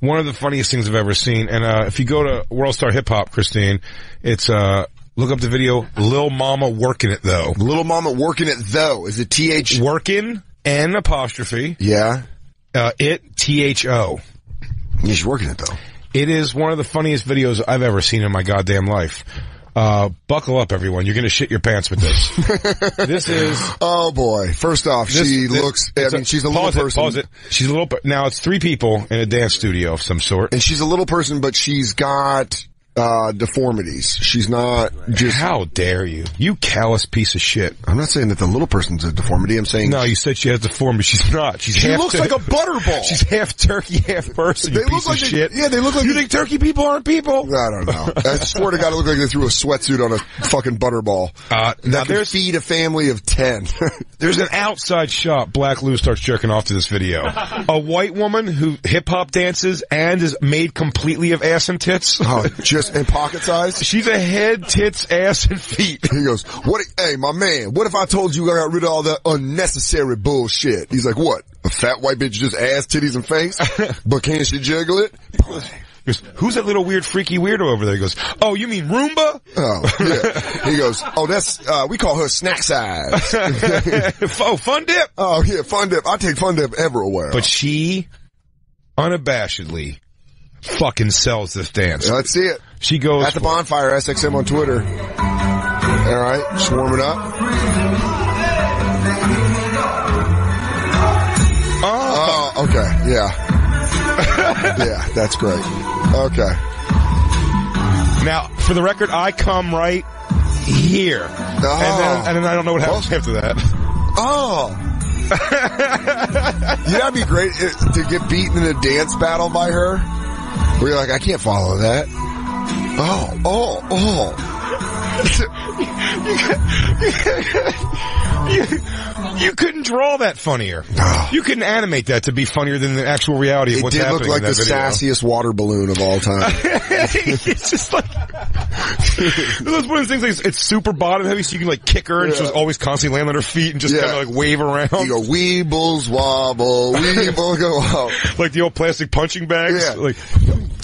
one of the funniest things I've ever seen. And if you go to World Star Hip Hop, Christine, it's look up the video. Lil Mama Workin' It Though. Lil Mama Workin' It Though. Is it TH? Workin' N apostrophe. Yeah. It THO. Yeah, she's working it though. It is one of the funniest videos I've ever seen in my goddamn life. Buckle up, everyone. You're going to shit your pants with this. This is... Oh, boy. First off, she looks... I mean, she's a little person. Pause it. She's a little... Now, it's 3 people in a dance studio of some sort. And she's a little person, but she's got... deformities. She's not just... How dare you? You callous piece of shit. I'm not saying that the little person's a deformity. I'm saying... No, you said she has deformity. She's not. She looks like a butterball. She's half turkey, half person, you piece of shit. Yeah, they look like... You think turkey people aren't people? I don't know. I swear to God, it looked like they threw a sweatsuit on a fucking butterball. Now could feed a family of 10. There's an outside shot. Black Lou starts jerking off to this video. A white woman who hip-hop dances and is made completely of ass and tits. Oh, just in pocket size? She's a head, tits, ass, and feet. He goes, hey, my man, what if I told you I got rid of all that unnecessary bullshit? He's like, what? A fat white bitch just ass, titties, and face? But can't she juggle it? He goes, who's that little weird, freaky weirdo over there? He goes, oh, you mean Roomba? Oh, yeah. He goes, oh, that's, we call her snack size. Oh, Fun Dip? Oh, yeah, Fun Dip. I take Fun Dip everywhere. But she, unabashedly, fucking sells this dance. Let's see it. She goes at the Bonfire SXM on Twitter. All right, just warm it up. Oh, okay, yeah. Yeah, that's great. Okay. Now, for the record, I come right here. And then I don't know what happens after that. Oh. Yeah, that'd be great to get beaten in a dance battle by her. Where you're like, I can't follow that. You couldn't draw that funnier. You couldn't animate that to be funnier than the actual reality of what's happening in that video. It did look like the sassiest water balloon of all time. It's just like... It's one of those things like it's super bottom heavy, so you can like kick her and she'll always constantly land on her feet and just kind of like wave around. You go, weebles wobble, weebles go up. Like the old plastic punching bags. Yeah. Like,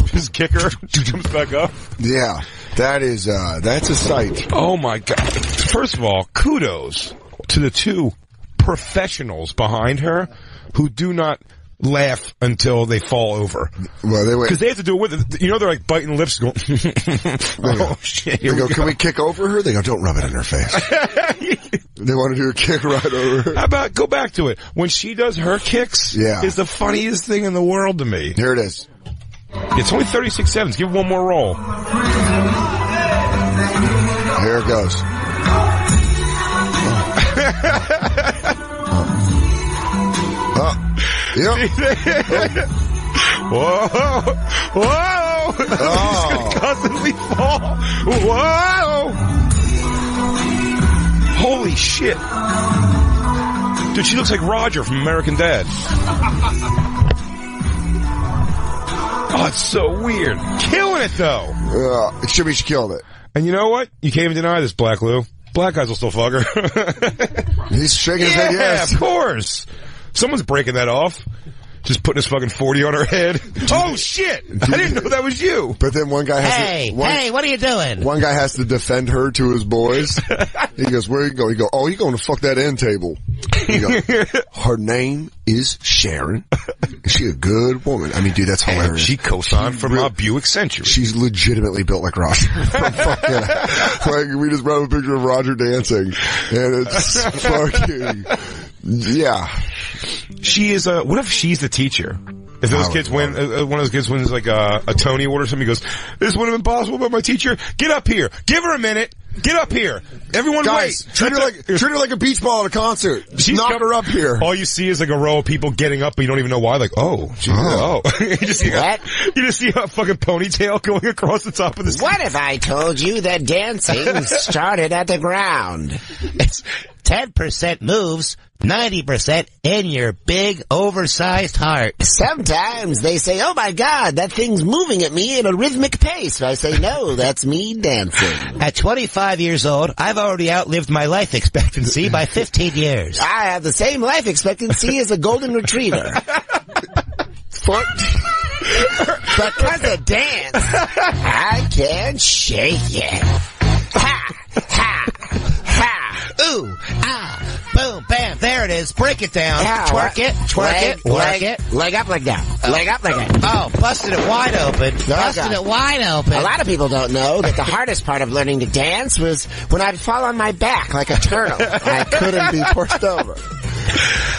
just kick her, she jumps back up. Yeah. That is, that's a sight. Oh my God. First of all, kudos to the 2 professionals behind her who do not laugh until they fall over. Well, because they have to do it with it. You know, they're like biting lips going, oh shit. They go, can we kick over her? They go, don't rub it in her face. They want to do a kick right over her. How about, go back to it. When she does her kicks, is the funniest thing in the world to me. Here it is. It's only 36 seconds. Give it one more roll. Here it goes. Yep. Whoa. Whoa. He's gonna constantly fall. Whoa. Holy shit. Dude, she looks like Roger from American Dad. Oh, it's so weird. Killing it, though. It should be she killed it. And you know what? You can't even deny this, Black Lou. Black guys will still fuck her. He's shaking his head, yes. Yeah, of course. Someone's breaking that off. Just putting his fucking 40 on her head. Oh, shit! I didn't know that was you. But then one guy has Hey, what are you doing? One guy has to defend her to his boys. He goes, where you go? He go, oh, you going to fuck that end table. He go, her name is Sharon. Is she a good woman? I mean, dude, that's hilarious. And she co-signed from my Buick Century. She's legitimately built like Roger. Like, we just brought up a picture of Roger dancing. And it's fucking... Yeah. She is what if she's the teacher? If those kids win, one of those kids wins like a Tony Award or something, he goes, this would have been possible, but my teacher, get up here. Give her a minute. Get up here. Everyone guys, wait. Treat her like a beach ball at a concert. Knock her up here. All you see is like a row of people getting up, but you don't even know why. Like, you just see a fucking ponytail going across the top of the stage. What if I told you that dancing started at the ground? It's 10% moves, 90% in your big, oversized heart. Sometimes they say, oh my God, that thing's moving at me at a rhythmic pace. I say, no, that's me dancing. At 25 years old, I've already outlived my life expectancy by 15 years. I have the same life expectancy as a golden retriever. Because of dance, I can shake it. Ha, ha, ha. Ooh, ah, boom, bam. There it is. Break it down. Yeah, twerk it, twerk it, work it. Leg up, leg down. Leg up, leg down. Oh, busted it wide open. Busted it wide open. A lot of people don't know that the hardest part of learning to dance was when I'd fall on my back like a turtle. I couldn't be pushed over.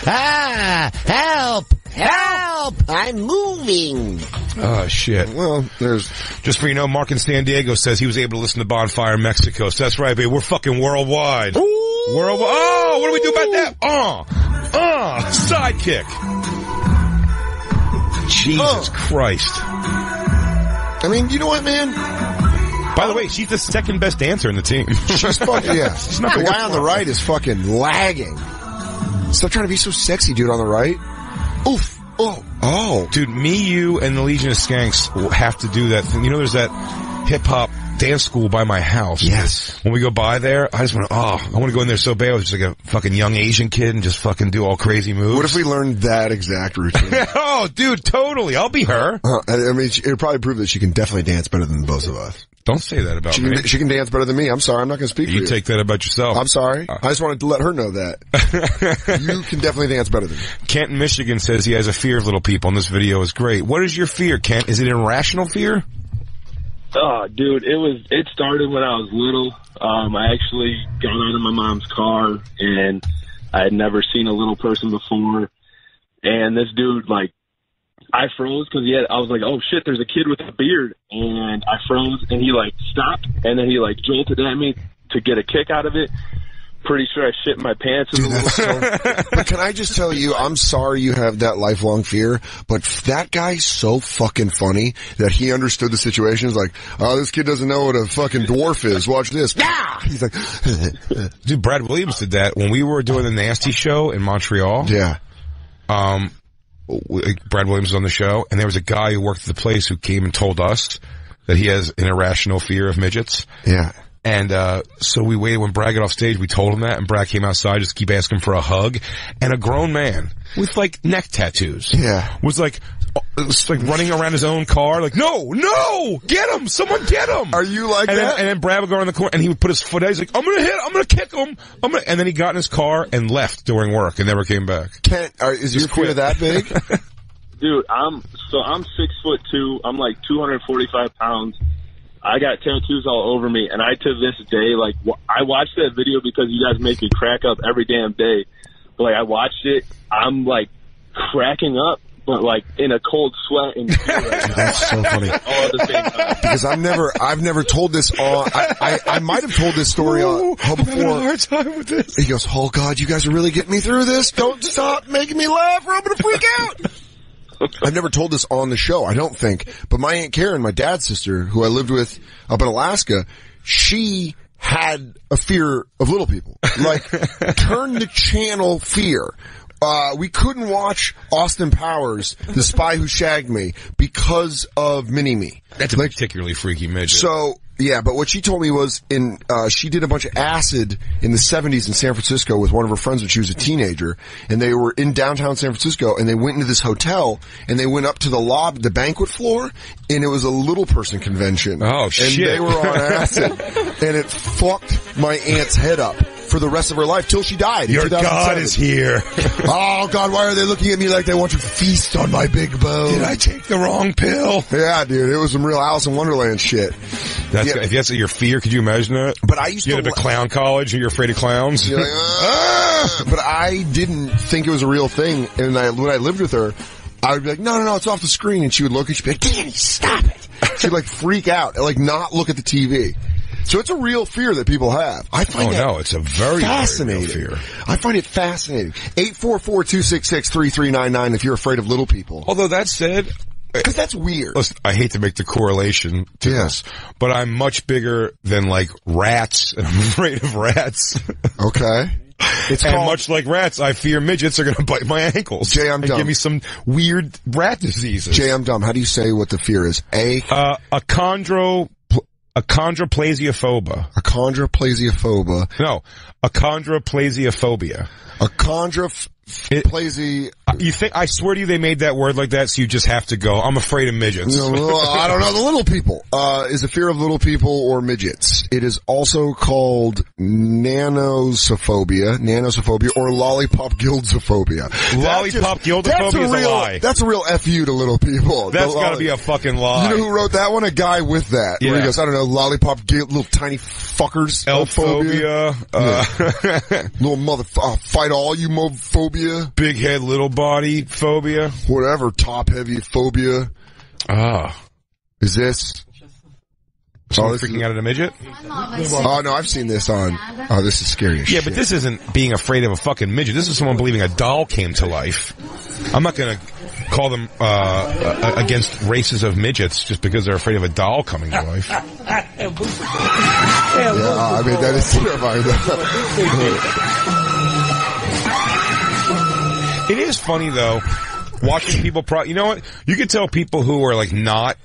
Ah, help! Help! I'm moving. Oh, shit. Well, there's... Just for you know, Mark in San Diego says he was able to listen to Bonfire in Mexico. So that's right, baby. We're fucking worldwide. Ooh. Worldwide. Oh, what do we do about that? Sidekick. Jesus Christ. I mean, you know what, man? By the way, she's the second best dancer in the team. She's fucking, yeah. The guy on the right is fucking lagging. Stop trying to be so sexy, dude, on the right. Oof. Oh. Dude, me, you, and the Legion of Skanks will have to do that thing. You know, there's that hip-hop dance school by my house. Yes. When we go by there, I just want to, I want to go in there so bad. I was just like a fucking young Asian kid and just fucking do all crazy moves. What if we learned that exact routine? Oh, dude, totally. I'll be her. I mean, it'll probably prove that she can definitely dance better than both of us. Don't say that about me. She can dance better than me. I'm sorry. I'm not going to speak for you. You take that about yourself. I'm sorry. I just wanted to let her know that. You can definitely dance better than me. Kent in Michigan says he has a fear of little people, and this video is great. What is your fear, Kent? Is it an irrational fear? Oh, dude, it started when I was little. I actually got out of my mom's car, and I had never seen a little person before. And this dude, like, I froze because I was like, oh shit, there's a kid with a beard. And I froze, and he like stopped, and then he like jolted at me to get a kick out of it. Pretty sure I shit my pants. But can I just tell you, I'm sorry you have that lifelong fear, but that guy's so fucking funny that he understood the situation. He's like, oh, this kid doesn't know what a fucking dwarf is. Watch this. Yeah! He's like, dude, Brad Williams did that when we were doing the Nasty Show in Montreal. Yeah. Brad Williams was on the show, and there was a guy who worked at the place who came and told us that he has an irrational fear of midgets. Yeah. And, so we waited when Brad got off stage, we told him that, and Brad came outside, just keep asking for a hug, and a grown man with like neck tattoos. Yeah. Was like running around his own car, like, no, get him, someone get him. Are you like that? And then Brad would go around the corner, and he would put his foot out, he's like, I'm gonna kick him, and then he got in his car and left during work and never came back. Kent, is your fear that big? Dude, I'm 6'2", I'm like 245 pounds. I got tattoos all over me, and I, to this day, like, I watched that video because you guys make me crack up every damn day. But, like, I watched it, I'm, like, cracking up, but, like, in a cold sweat and That's so funny. All at the same time. Because I've never told this on, I might have told this story on before. I'm having a hard time with this. He goes, oh God, you guys are really getting me through this. Don't stop making me laugh or I'm gonna freak out. I've never told this on the show, I don't think. But my Aunt Karen, my dad's sister, who I lived with up in Alaska, she had a fear of little people. Like, turn the channel fear. We couldn't watch Austin Powers, The Spy Who Shagged Me, because of Mini-Me. That's a particularly freaky midget. So, yeah, but what she told me was she did a bunch of acid in the 70s in San Francisco with one of her friends when she was a teenager, and they were in downtown San Francisco, and they went into this hotel, and they went up to the banquet floor, and it was a little person convention. Oh, shit. And they were on acid, and it fucked my aunt's head up for the rest of her life till she died. Your God is here. Oh God, why are they looking at me like they want to feast on my big bone? Did I take the wrong pill? Yeah, dude, it was some real Alice in Wonderland shit. If that's your fear, could you imagine that? But I used to go to clown college and you're afraid of clowns. You're like, But I didn't think it was a real thing. And when I lived with her, I would be like, no, it's off the screen. And she would look and she'd be like, Danny, stop it. She'd like freak out and like not look at the TV. So it's a real fear that people have. I find it's a very fascinating fear. I find it fascinating. 844-266-3399 if you're afraid of little people. Although that said, because that's weird. Listen, I hate to make the correlation to this, but I'm much bigger than like rats, and I'm afraid of rats. Okay. And much like rats, I fear midgets are going to bite my ankles. Jay, I'm dumb. Give me some weird rat diseases. Jay, I'm dumb. How do you say what the fear is? Achondroplasiophoba. Achondroplasiophoba. No, achondroplasiaphobia. plays the... You think, I swear to you they made that word like that so you just have to go, I'm afraid of midgets. I don't know, the little people. Is a fear of little people or midgets. It is also called nanosophobia or lollipop gildosophobia. Lollipop gildophobia is a lie. That's a real FU to little people. That's gotta be a fucking lie. You know who wrote that one? A guy with that. Yeah. Where he goes, I don't know, lollipop little tiny fuckers. Elphobia. Little fight all you phobia. Big head, little body phobia. Whatever, top heavy phobia. Is this? Someone freaking out at a midget? Oh no, I've seen this on, this is scary as shit. But this isn't being afraid of a fucking midget. This is someone believing a doll came to life. I'm not gonna call them, against races of midgets just because they're afraid of a doll coming to life. Yeah, I mean, that is terrifying. It is funny though, watching people you know what? You could tell people who are like that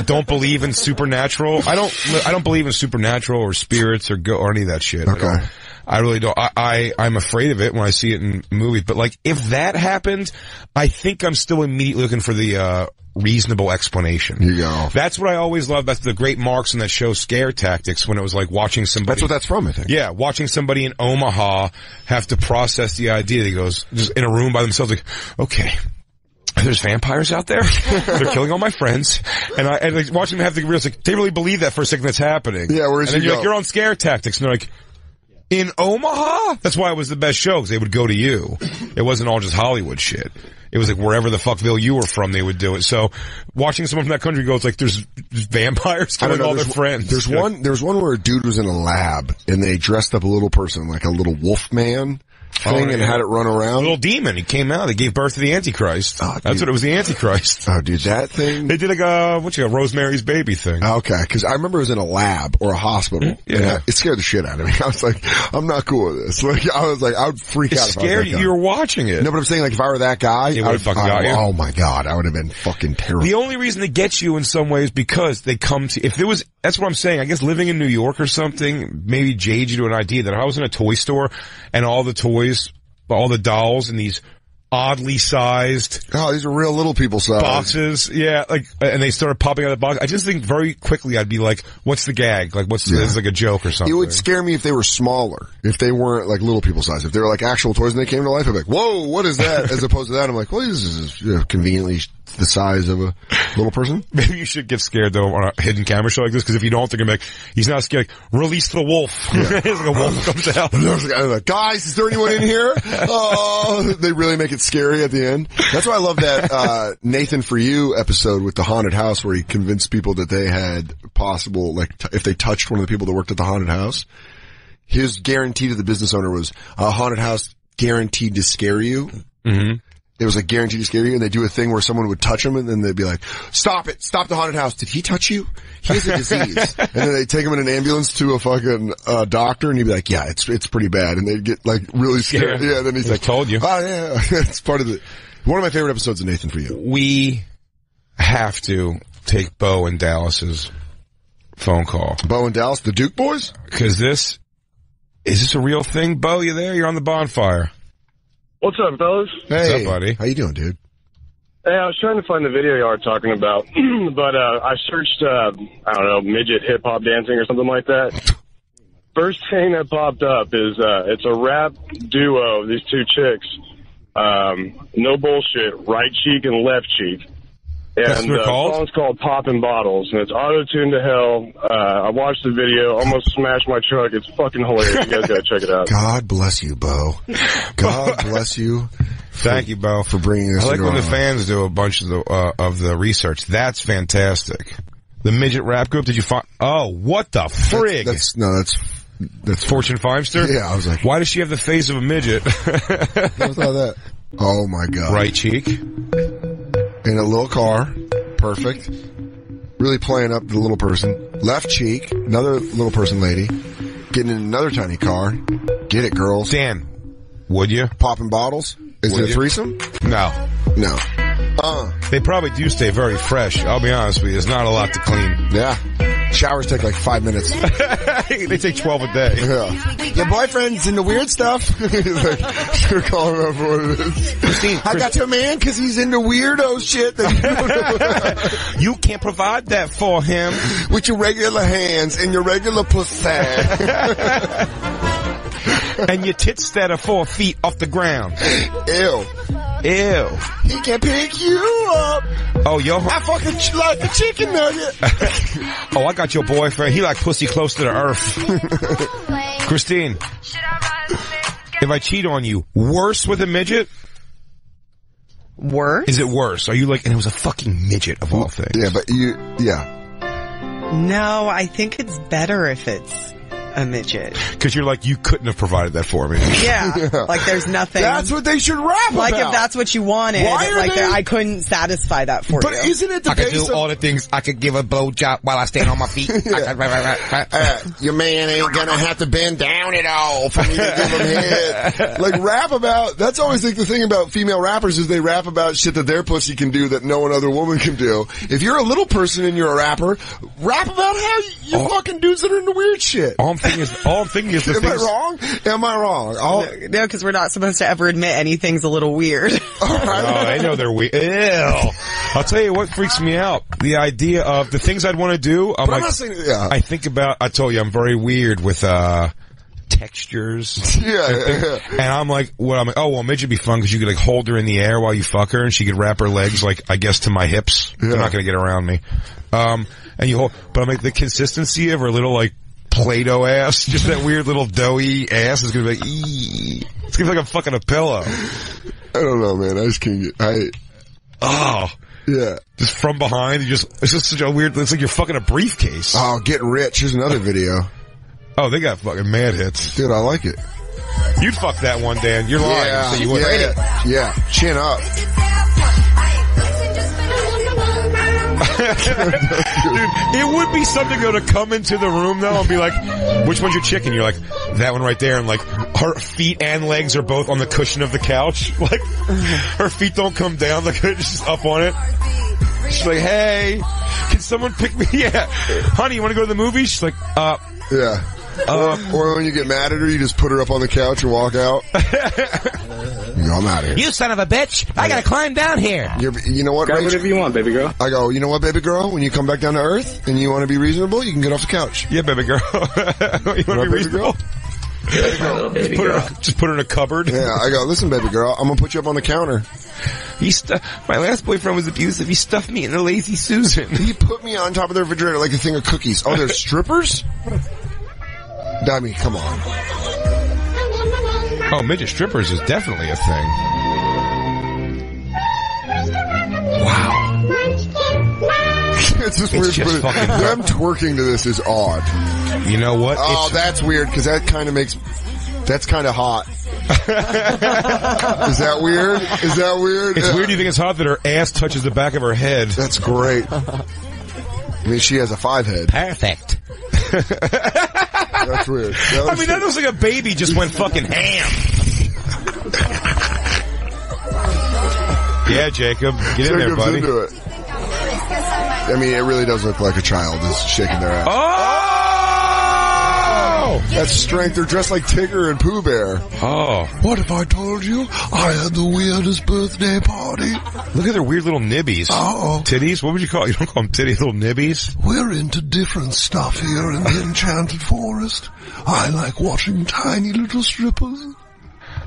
don't believe in supernatural. I don't believe in supernatural or spirits or any of that shit. Okay. I really don't. I'm afraid of it when I see it in movies. But like, if that happened, I think I'm still immediately looking for the, reasonable explanation. Here you go. That's what I always loved. That's the great marks in that show, Scare Tactics, when it was like watching somebody. That's what that's from, I think. Yeah, watching somebody in Omaha have to process the idea. He goes, just in a room by themselves, like, okay, there's vampires out there. They're killing all my friends. And like, watching them have to realize, like, they really believe that for a second that's happening. Yeah, where's and then you're like, you're on Scare Tactics. And they're like, in Omaha? That's why it was the best show, because they would go to you. It wasn't all just Hollywood shit. It was like wherever the fuckville you were from, they would do it. So watching someone from that country go, it's like there's vampires killing all their friends. There's one where a dude was in a lab and they dressed up a little person, like a little wolf man thing, and had it run around. A little demon. He came out. They gave birth to the Antichrist. That's what it was, the Antichrist. Oh, dude, that thing. They did like a, Rosemary's Baby thing. Okay, because I remember it was in a lab or a hospital. Yeah. It scared the shit out of me. I was like, I'm not cool with this. Like, I was like, I would freak out if I was that guy. You were watching it. No, but I'm saying, like, if I were that guy, I would fucking got you. Oh my God, I would have been fucking terrible. The only reason they get you in some ways because they come to, that's what I'm saying. I guess living in New York or something maybe jades you to an idea that if I was in a toy store and all the toys, all the dolls in these oddly sized. Oh, these are real little people size boxes. Yeah, like, and they started popping out of the box. I just think very quickly I'd be like, what's the gag? Like, this is like a joke or something. It would scare me if they were smaller. If they weren't like little people size. If they were like actual toys and they came to life, I'd be like, whoa, what is that? As opposed to that, I'm like, well, this is conveniently the size of a little person. Maybe you should get scared though on a hidden camera show like this, because if you don't, they're gonna be like, he's not scared. Like, release the wolf. Yeah. It's like a wolf comes out. I'm like, guys, is there anyone in here? Oh, they really make it scary at the end. That's why I love that Nathan For You episode with the haunted house, where he convinced people that they had possible, like, if they touched one of the people that worked at the haunted house, his guarantee to the business owner was a haunted house guaranteed to scare you. Mm-hmm. It was like guaranteed to scare you, and they do a thing where someone would touch him, and then they'd be like, stop it, stop the haunted house. Did he touch you? He has a disease. And then they take him in an ambulance to a fucking, doctor, and he'd be like, yeah, it's pretty bad. And they'd get like really scared. Yeah, then he's like, told you. Oh yeah, it's part of one of my favorite episodes of Nathan For You. We have to take Bo and Dallas's phone call. Bo and Dallas, the Duke boys? Cause is this a real thing? Bo, you there? You're on the Bonfire. What's up, fellas? Hey, what's up, buddy? How you doing, dude? Hey, I was trying to find the video you were talking about, but I searched, I don't know, midget hip-hop dancing or something like that. First thing that popped up is it's a rap duo, these two chicks. No bullshit, right cheek and left cheek. And the song's called Poppin' Bottles, and it's auto-tuned to hell. I watched the video, almost smashed my truck. It's fucking hilarious. You guys gotta check it out. God bless you, Bo. God bless you. Thank you, Bo, for bringing this. I like when the fans do a bunch of the research. That's fantastic. The midget rap group. Did you find? Oh, what the frig? That's Fortune Fivester. Yeah, I was like, why does she have the face of a midget? What's all that? Oh my God. Right cheek. In a little car. Perfect. Really playing up the little person. Left cheek. Another little person lady. Getting in another tiny car. Get it, girls. Dan, would you? Popping bottles? Is it a threesome? No. No. They probably do stay very fresh. I'll be honest with you. There's not a lot to clean. Yeah. Showers take like 5 minutes. They take 12 a day. Yeah. Your boyfriend's into weird stuff. Like, you're calling him up for what it is. Christine, I got your man because he's into weirdo shit. That you can't provide that for him. With your regular hands and your regular pussy. And your tits that are 4 feet off the ground. Ew. He can pick you up. Oh, I fucking like a chicken nugget. Oh, I got your boyfriend. He like pussy close to the earth. Christine, if I cheat on you, worse with a midget? Worse? Is it worse? Are you like, and it was a fucking midget of all things. Yeah, but No, I think it's better if it's a midget. Because you're like, you couldn't have provided that for me. Yeah. Like there's nothing. That's what they should rap like about. If that's what you wanted, like I couldn't satisfy that for you. But isn't it the I could do all the things. I could give a blowjob while I stand on my feet. Your man ain't gonna have to bend down at all for me to give him head. Like rap about, that's always like the thing about female rappers is they rap about shit that their pussy can do that no one other woman can do. If you're a little person and you're a rapper, rap about how you fucking dudes that are into weird shit. All I'm thinking is the Am I wrong? Am I wrong? No, because we're not supposed to ever admit anything's a little weird. Oh, they know they're weird. Ew. I'll tell you what freaks me out. The idea of the things I'd want to do. I'm like, I think about, I told you I'm very weird with, textures. Yeah. And I'm like, midget would be fun because you could like hold her in the air while you fuck her and she could wrap her legs like, I guess to my hips. Yeah. They're not going to get around me. And you hold, but I'm like the consistency of her little like, Play-Doh ass, just that weird little doughy ass is gonna be like, eee. It's gonna be like I'm fucking a pillow. I don't know, man. I just can't get, yeah. Just from behind, it's just such a weird, it's like you're fucking a briefcase. Oh, Get Rich. Here's another video. Oh, they got fucking mad hits. Dude, I like it. You'd fuck that one, Dan. You're lying. So you would. Yeah. Chin up. Dude, it would be something though to come into the room though and be like, which one's your chicken? You're like, that one right there, and like her feet and legs are both on the cushion of the couch. Like her feet don't come down, like she's just up on it. She's like, hey, can someone pick me? Yeah. Honey, you wanna go to the movies? She's like, yeah. Or when you get mad at her, you just put her up on the couch and walk out. I'm out of here. You son of a bitch! I gotta climb down here. You know what? Grab whatever you want, baby girl. I go, you know what, baby girl? When you come back down to earth and you want to be reasonable, you can get off the couch. Yeah, baby girl. You want to be reasonable? Just put her in a cupboard. Yeah, I go, listen, baby girl, I'm gonna put you up on the counter. My last boyfriend was abusive. He stuffed me in the Lazy Susan. He put me on top of the refrigerator like a thing of cookies. Oh, there's strippers? I mean, come on. Oh, midget strippers is definitely a thing. Wow. It's just weird. Just fucking them twerking to this is odd. You know what? Oh, that's weird because that kind of makes... That's kind of hot. Is that weird? It's weird you think it's hot that her ass touches the back of her head. That's great. I mean, she has a 5 head. Perfect. That's weird. That looks like a baby just went fucking ham. Yeah, Jacob. Get in there, buddy. Into it. I mean, it really does look like a child is shaking their ass. Oh! That's strength. They're dressed like Tigger and Pooh Bear. Oh. What if I told you I had the weirdest birthday party? Look at their weird little nibbies. Oh. Titties? What would you call it? You don't call them titties, little nibbies? We're into different stuff here in the Enchanted Forest. I like watching tiny little strippers.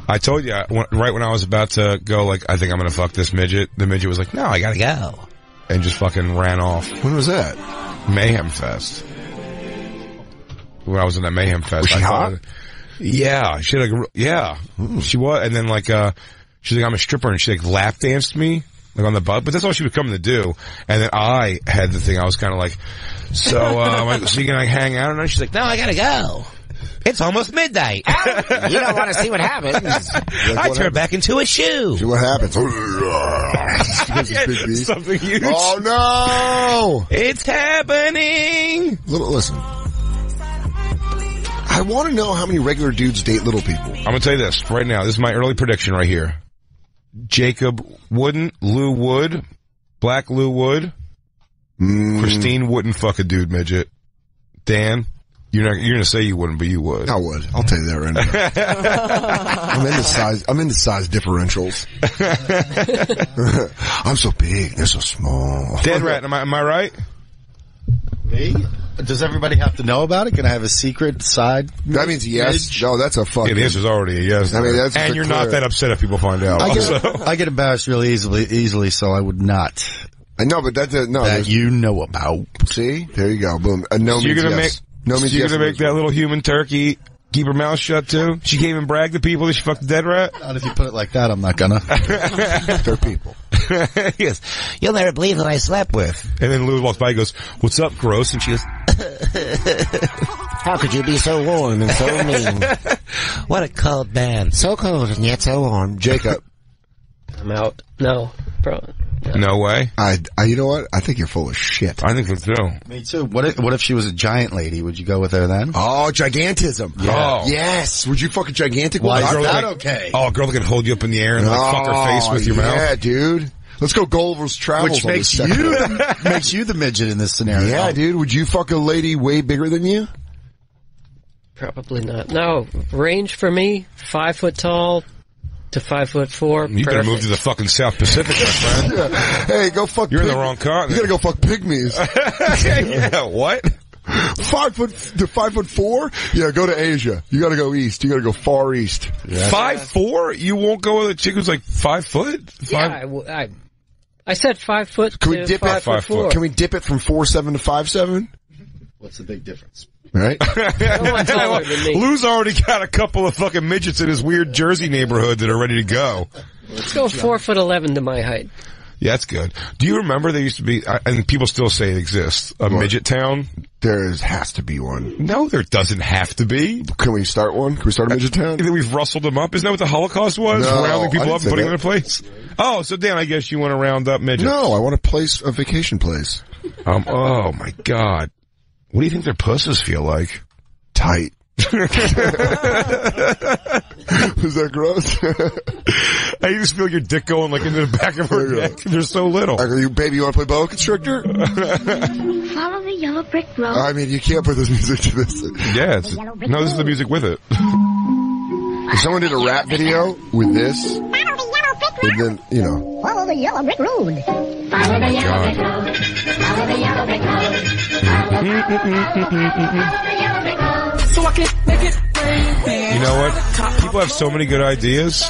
I told you, right when I was about to go, like, I think I'm gonna fuck this midget, the midget was like, no, I gotta go. And just fucking ran off. When was that? Mayhem Fest. When I was in that Mayhem Fest. Was she hot? Yeah. She like, yeah. She was, and then like, she's like, I'm a stripper, and she like lap danced me, like on the butt, but that's all she was coming to do. And then I had the thing, I was kinda like, so you can like hang out? And she's like, no, I gotta go. It's almost midnight. You don't want to see what happens. I turn back into a shoe. See what happens. Something huge. Oh no! It's happening! Listen. I want to know how many regular dudes date little people. I'm gonna tell you this right now. This is my early prediction right here. Jacob wouldn't. Lou would. Black Lou would. Christine wouldn't fuck a dude midget. Dan, you're gonna say you wouldn't, but you would. I would. I'll tell you that right now. I'm into size differentials. I'm so big. They're so small. Dead rat, am I right? Me? Does everybody have to know about it? Can I have a secret side? That means yes. No, that's a fucking. Yeah, the answer's already a yes. I mean, that's and you're not that upset if people find out. I get embarrassed really easily, so I would not. I know, but that's no. That you know about. See? There you go. Boom. No so you're means gonna yes. No means you're gonna make that little human turkey keep her mouth shut too? She can't even brag to people that she fucked the dead rat? Not if you put it like that, I'm not gonna. They're people. Yes. You'll never believe who I slept with. And then Lou walks by and goes, "What's up, gross?" And she goes, "How could you be so warm and so mean?" What a cold man. So cold and yet so warm. Jacob. I'm out. No. Bro. No way. You know what? I think you're full of shit. I think so too. Me too. What if she was a giant lady? Would you go with her then? Oh, gigantism. Yeah. Oh. Yes. Would you fucking gigantic? Why is that like, okay? Oh, a girl that can hold you up in the air and like fuck her face with your mouth. Yeah, dude. Let's go Gulliver's Travels. Which makes you the midget in this scenario. Yeah, dude. Would you fuck a lady way bigger than you? Probably not. No. Range for me, 5 foot tall to 5'4". You better move to the fucking South Pacific, my friend. Yeah. Hey, go fuck. You're in the wrong continent. You gotta go fuck pygmies. Yeah, what? 5 foot to 5'4"? Yeah, go to Asia. You gotta go east. You gotta go far east. Yeah. 5'4"? You won't go with a chick who's like 5 foot? Yeah, I said 5 foot. Can we dip it? 5'4". Can we dip it from 4'7" to 5'7"? What's the big difference? Right? No one's taller than me. Lou's already got a couple of fucking midgets in his weird Jersey neighborhood that are ready to go. Let's go 4'11" to my height. Yeah, that's good. Do you remember there used to be, and people still say it exists, a midget town? There has to be one. No, there doesn't have to be. Can we start one? Can we start a midget town? We've rustled them up. Isn't that what the Holocaust was? No, rounding people up and putting them in that. a place? Oh, so Dan, I guess you want to round up midgets. No, I want a vacation place. Oh my God. What do you think their pussies feel like? Tight. Is that gross? I just feel your dick going like into the back of her neck. They're so little. Baby, you want to play boa constrictor? Follow the yellow brick road. I mean, you can't put this music to this. Yeah, this is the music with it. If someone did a rap video with this, and then, you know. Follow the yellow brick road. Follow the yellow brick road. Follow the yellow brick road. Follow the yellow brick road. So I can make it rain. You know what? People have so many good ideas.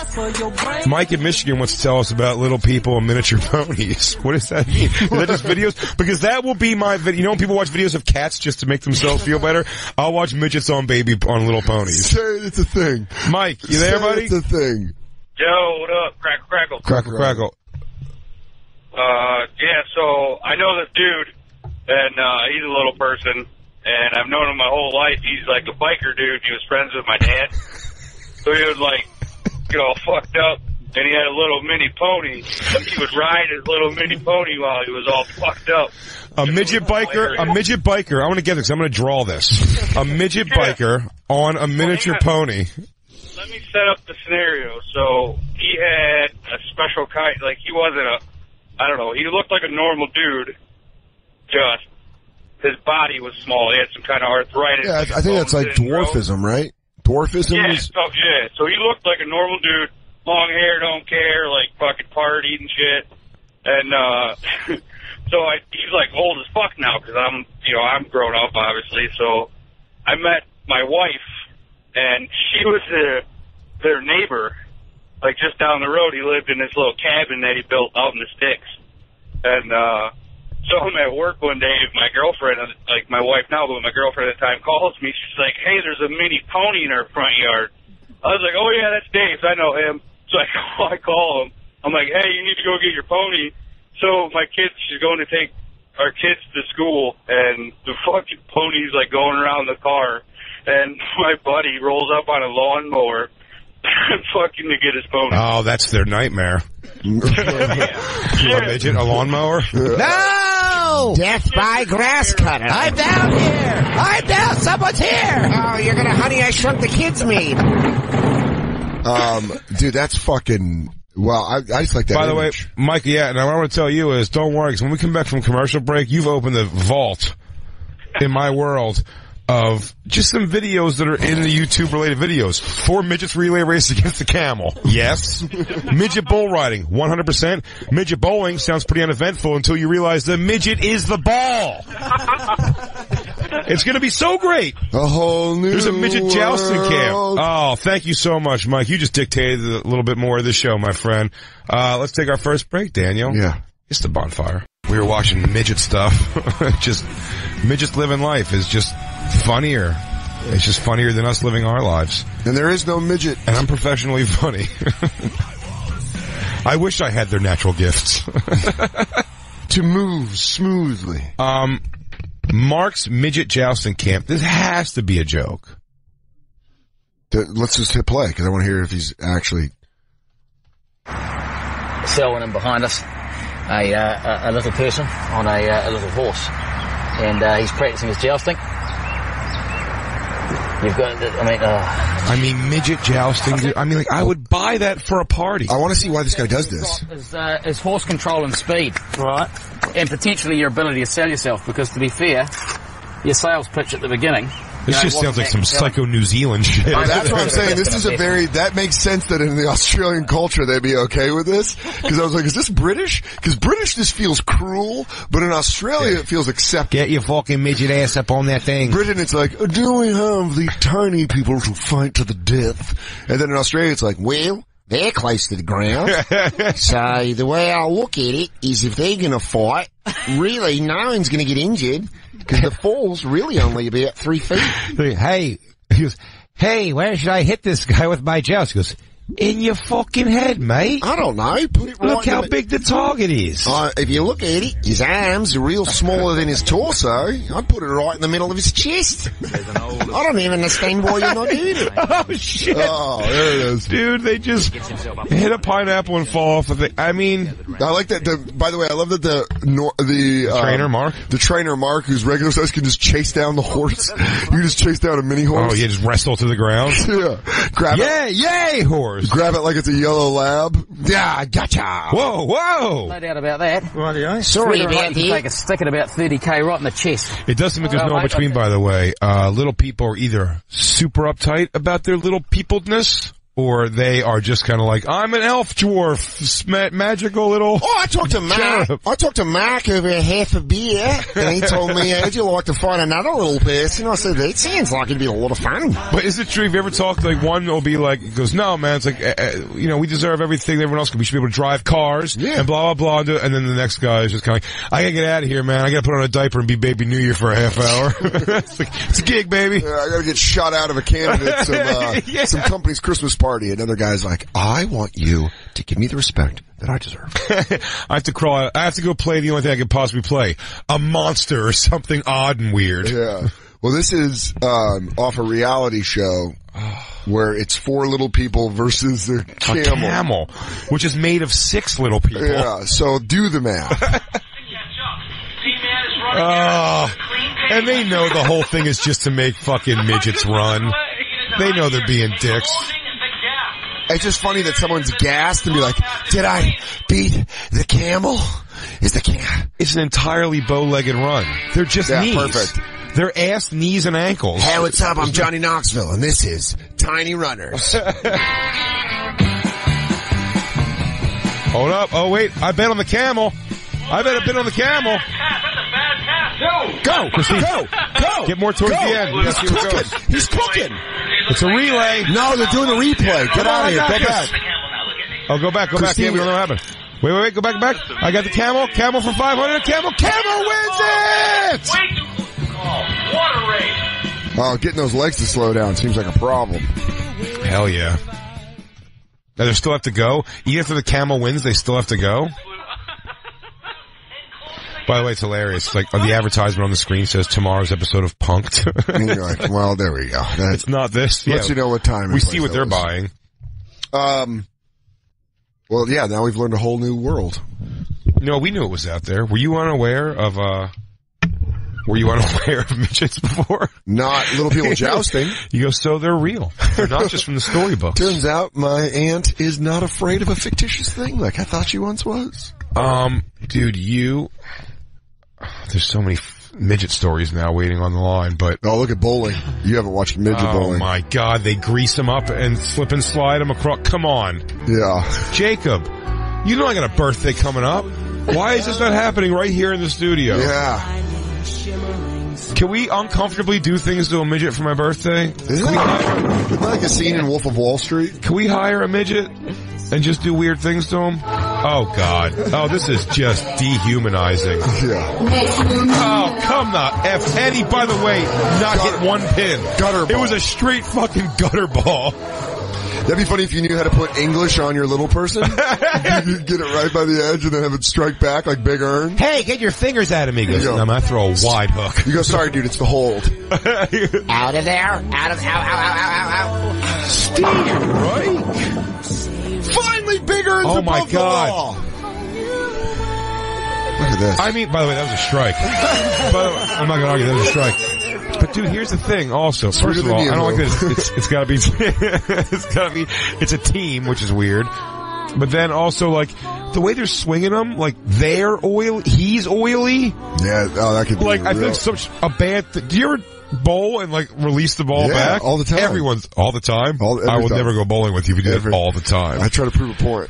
Mike in Michigan wants to tell us about little people and miniature ponies. What does that mean? Is that just videos? Because that will be my video. You know when people watch videos of cats just to make themselves feel better? I'll watch midgets on little ponies. Say it's a thing. Mike, you there, buddy? It's a thing. Yo, what up? Crackle. Crackle. Yeah, so I know this dude, and he's a little person, and I've known him my whole life. He's like a biker dude. He was friends with my dad. So he would like get all fucked up, and he had a little mini pony. He would ride his little mini pony while he was all fucked up. A midget biker. I want to get this. I'm going to draw this. A midget biker on a miniature pony. Let me set up the scenario. So he had a special kind, like he wasn't I don't know, he looked like a normal dude, just his body was small. He had some kind of arthritis. Yeah, I think that's like dwarfism, right? Dwarfism yeah, is... So he looked like a normal dude, long hair, don't care, like fucking partied and shit. And, so he's like old as fuck now because I'm grown up, obviously. So I met my wife, and she was their neighbor, like just down the road. He lived in this little cabin that he built out in the sticks. And so I'm at work one day, my girlfriend, like my wife now, but my girlfriend at the time calls me. She's like, "Hey, there's a mini pony in our front yard." I was like, "Oh yeah, that's Dave. I know him." So I call him. I'm like, "Hey, you need to go get your pony." So she's going to take our kids to school, and the fucking pony's like going around the car. And my buddy rolls up on a lawnmower fucking to get his pony. Oh, that's their nightmare. A midget, a lawnmower? No! Death by grass cutter. I'm down here. I'm down. Someone's here. Oh, you're gonna Honey, I Shrunk the Kids me. Dude, that's fucking... Well, I just like that By the image. way, Mike, yeah, and what I want to tell you is, don't worry, because when we come back from commercial break, you've opened the vault in my world of just some videos that are in the YouTube-related videos. 4 midgets relay race against a camel. Yes. Midget bull riding. 100%. Midget bowling sounds pretty uneventful until you realize the midget is the ball. It's going to be so great. A whole new There's a midget jousting camp. world. Oh, thank you so much, Mike. You just dictated a little bit more of the show, my friend. Let's take our first break, Daniel. Yeah. It's the Bonfire. We were watching midget stuff. Just midgets living life is just funnier. It's just funnier than us living our lives. And there is no midget. And I'm professionally funny. I wish I had their natural gifts. To move smoothly. Mark's midget jousting camp. This has to be a joke. Let's just hit play, because I want to hear if he's actually... Selwyn in behind us, a little person on a little horse, and he's practicing his jousting. You've got, I mean, midget jousting. Dude, I mean, like, I would buy that for a party. I want to see why this guy does this. Is horse control and speed, right? And potentially your ability to sell yourself, because to be fair, your sales pitch at the beginning... This just sounds like some psycho New Zealand shit. That's what I'm saying. This is that makes sense that in the Australian culture they'd be okay with this. Because I was like, is this British? Because British this feels cruel, but in Australia it feels acceptable. Get your fucking midget ass up on that thing. Britain it's like, do we have the tiny people to fight to the death? And then in Australia it's like, well, they're close to the ground. So the way I look at it is if they're going to fight, really no one's going to get injured because the fall's really only about 3 feet. Hey, he goes, hey, where should I hit this guy with my joust? He goes, in your fucking head, mate. I don't know. Put it right. Look how big the target is. If you look at it, his arms are real smaller than his torso. I'd put it right in the middle of his chest. I don't even understand why you're not doing it. Oh, shit. Oh, there it is. Dude, they just hit a pineapple and fall off the thing. I mean... I like that. By the way, I love that the trainer, Mark? The trainer, Mark, who's regular size, can just chase down the horse. You just chase down a mini horse. Oh, yeah, just wrestle to the ground? Yeah. Grab it. Yay, horse. Grab it like it's a yellow lab. Yeah, gotcha. Whoa. No doubt about that. Sorry about you take a stick at about 30k right in the chest. It does seem like there's no in between, by the way. Little people are either super uptight about their little peopledness, or they are just kind of like, I'm an elf dwarf, magical little... Oh, I talked to Mark. I talked to Mark over a half a beer, and he told me, how'd you like to find another little person? I said, that sounds like it'd be a lot of fun. But is it true, have you ever talked, like, one will be like, it goes, no, man, it's like, we deserve everything everyone else can. We should be able to drive cars, and blah, blah, blah, and then the next guy is just kind of like, I gotta get out of here, man. I gotta put on a diaper and be Baby New Year for a half hour. It's a gig, baby. Yeah, I gotta get shot out of a candidate some company's Christmas party. Another guy's like, I want you to give me the respect that I deserve. I have to crawl out. I have to go play the only thing I could possibly play. A monster or something odd and weird. Yeah. Well, this is off a reality show where it's 4 little people versus a camel. A camel, which is made of 6 little people. Yeah, so do the math. And they know the whole thing is just to make fucking midgets run. They know they're being dicks. It's just funny that someone's gassed and be like, did I beat the camel? It's an entirely bow-legged run. They're just knees. Perfect. They're ass, knees, and ankles. Hey, what's up? I'm Johnny Knoxville, and this is Tiny Runners. Hold up. Oh, wait. I bet on the camel. I bet a bit on the camel. Go, Christine. Go. Get more towards the end. He's cooking. He's cooking. It's a relay. No, they're doing a replay. Get out of here. Go back. Oh, go back. Yeah, we don't know what happened. Wait. Go back. I got the camel. Camel for 500. Camel wins it! Water race. Oh, getting those legs to slow down seems like a problem. Hell yeah. Now they still have to go? Even after the camel wins, they still have to go? By the way, it's hilarious. Like, the advertisement on the screen says tomorrow's episode of Punk'd. And you're like, well, there we go. It's not this. Lets you know what time we see what they're buying. Well, yeah, now we've learned a whole new world. No, we knew it was out there. Were you unaware of midgets before? Not little people jousting. You go, so they're real. They're not just from the storybooks. Turns out my aunt is not afraid of a fictitious thing like I thought she once was. Dude, there's so many midget stories now waiting on the line, but... Oh, look at bowling. You haven't watched midget bowling. Oh my God, they grease them up and slip and slide them across. Come on. Yeah. Jacob, you know I got a birthday coming up. Why is this not happening right here in the studio? Yeah. Can we uncomfortably do things to a midget for my birthday? Isn't that like a scene in Wolf of Wall Street? Can we hire a midget and just do weird things to him? Oh, God. Oh, this is just dehumanizing. Yeah. Oh, come the F. Eddie, by the way, not hit one pin. Gutter ball. It was a straight fucking gutter ball. That'd be funny if you knew how to put English on your little person. You'd get it right by the edge and then have it strike back like Big Earn. Hey, get your fingers at him. He goes, I'm going to throw a wide hook. You go, sorry, dude, it's the hold. Out of there. Out of, out. Steve, right? Finally, Big Earn's Oh, above my God. the law. Look at this. I mean, by the way, that was a strike. By the way, I'm not going to argue, that was a strike. But dude, here's the thing also. First of all, I don't like this. It's gotta be, it's a team, which is weird. But then also, like, the way they're swinging them, like, they're oily, he's oily. Yeah, oh, that could be like, I think such a bad thing. Do you ever bowl and, like, release the ball back? All the time. All the time? I will never go bowling with you if you do that all the time. I try to prove a point.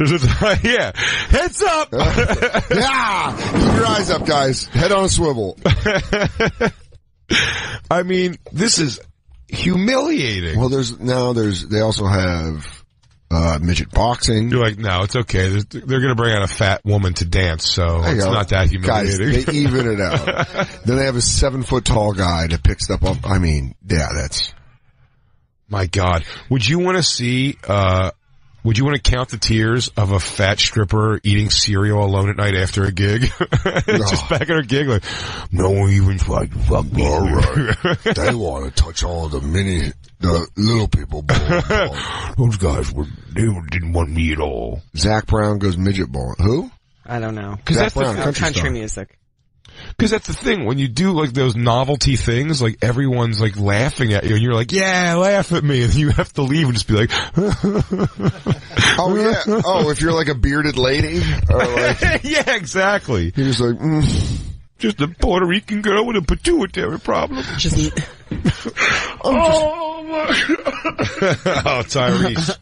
Yeah. Heads up! Yeah! Keep your eyes up, guys. Head on a swivel. I mean, this is humiliating. Well, they also have, midget boxing. You're like, no, it's okay. They're gonna bring out a fat woman to dance, so it's not that humiliating. Guys, they even it out. Then they have a 7-foot tall guy that picks stuff up. I mean, yeah, that's... My God. Would you want to count the tears of a fat stripper eating cereal alone at night after a gig? Just back at her gig, like, no one even tried to fuck me. All right. They want to touch all the little people. Those guys didn't want me at all. Zach Brown goes midget bowling. Who? I don't know. Because that's Brown, country music. Because that's the thing. When you do, like, those novelty things, like, everyone's, like, laughing at you, and you're like, yeah, laugh at me, and you have to leave and just be like, oh, yeah. Oh, if you're, like, a bearded lady? Or like, yeah, exactly. You're just like, just a Puerto Rican girl with a pituitary problem. Oh, Tyrese.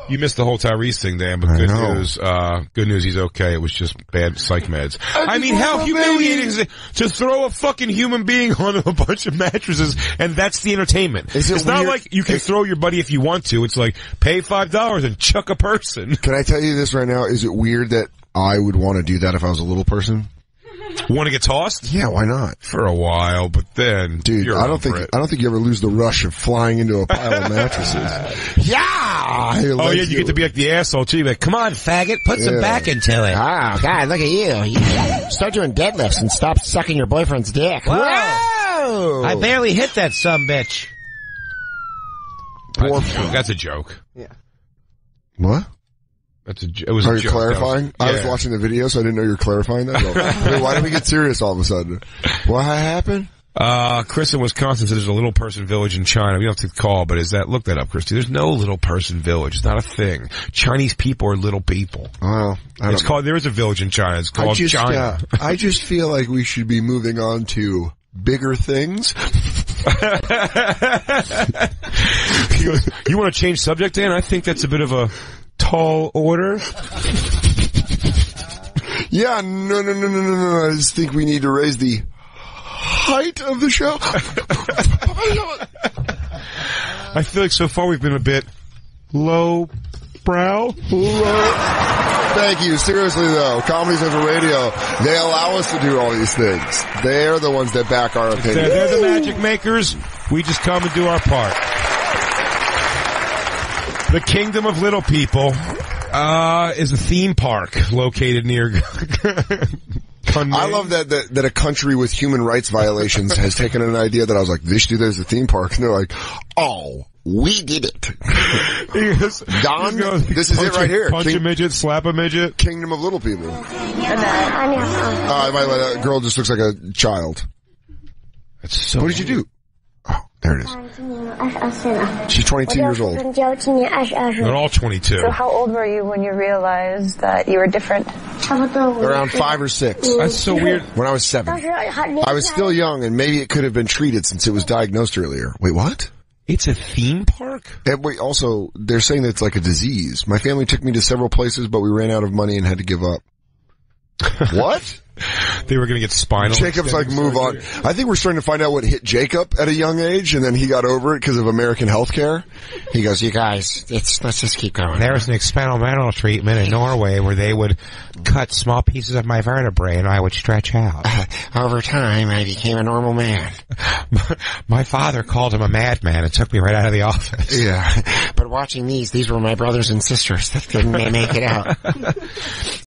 You missed the whole Tyrese thing, Dan, but good news. Good news, he's okay. It was just bad psych meds. I mean, how humiliating is it to throw a fucking human being on a bunch of mattresses and that's the entertainment? It's not like you can throw your buddy if you want to. It's like, pay $5 and chuck a person. Can I tell you this right now? Is it weird that I would want to do that if I was a little person? Want to get tossed? Yeah, why not? For a while, but then, dude, I don't think you ever lose the rush of flying into a pile of mattresses. Yeah! Oh yeah, you get to be like the asshole too. You're like, come on, faggot, put some back into it. Oh God, look at you. Start doing deadlifts and stop sucking your boyfriend's dick. Whoa! I barely hit that sumbitch. That's a joke. Yeah. What? It was Are a you joke. clarifying? I was watching the video, so I didn't know you were clarifying that. Wait, why did we get serious all of a sudden? What happened? Chris in Wisconsin said there's a little person village in China. We don't have to call, but look that up, Christy. There's no little person village. It's not a thing. Chinese people are little people. Well, there is a village in China. It's called China. I just feel like we should be moving on to bigger things. You want to change subject, Dan? I think that's a bit of a tall order. Yeah, no. I just think we need to raise the height of the show. I feel like so far we've been a bit low brow. Thank you. Seriously though, Comedy Central Radio, they allow us to do all these things. They're the ones that back our opinion. They're the magic makers. We just come and do our part. The Kingdom of Little People is a theme park located near Kunming. I love that a country with human rights violations has taken an idea that I was like, they should do that as a theme park. And they're like, oh, we did it. Don, this is it right here. Punch a midget, slap a midget. Kingdom of Little People. By the way, that girl just looks like a child. That's so what did you do? Oh, there it is. She's 22 years old. They're all 22. So how old were you when you realized that you were different? Around 5 or 6. That's so weird. When I was 7. I was still young, and maybe it could have been treated since it was diagnosed earlier. Wait, what? It's a theme park? And wait, also, they're saying that it's like a disease. My family took me to several places, but we ran out of money and had to give up. What? They were going to get spinal. Jacob's like, move on. I think we're starting to find out what hit Jacob at a young age, and then he got over it because of American healthcare. He goes, you guys, let's just keep going. There was an experimental treatment in Norway where they would cut small pieces of my vertebrae and I would stretch out. Over time, I became a normal man. My father called him a madman and took me right out of the office. Yeah. But watching these were my brothers and sisters that didn't make it out.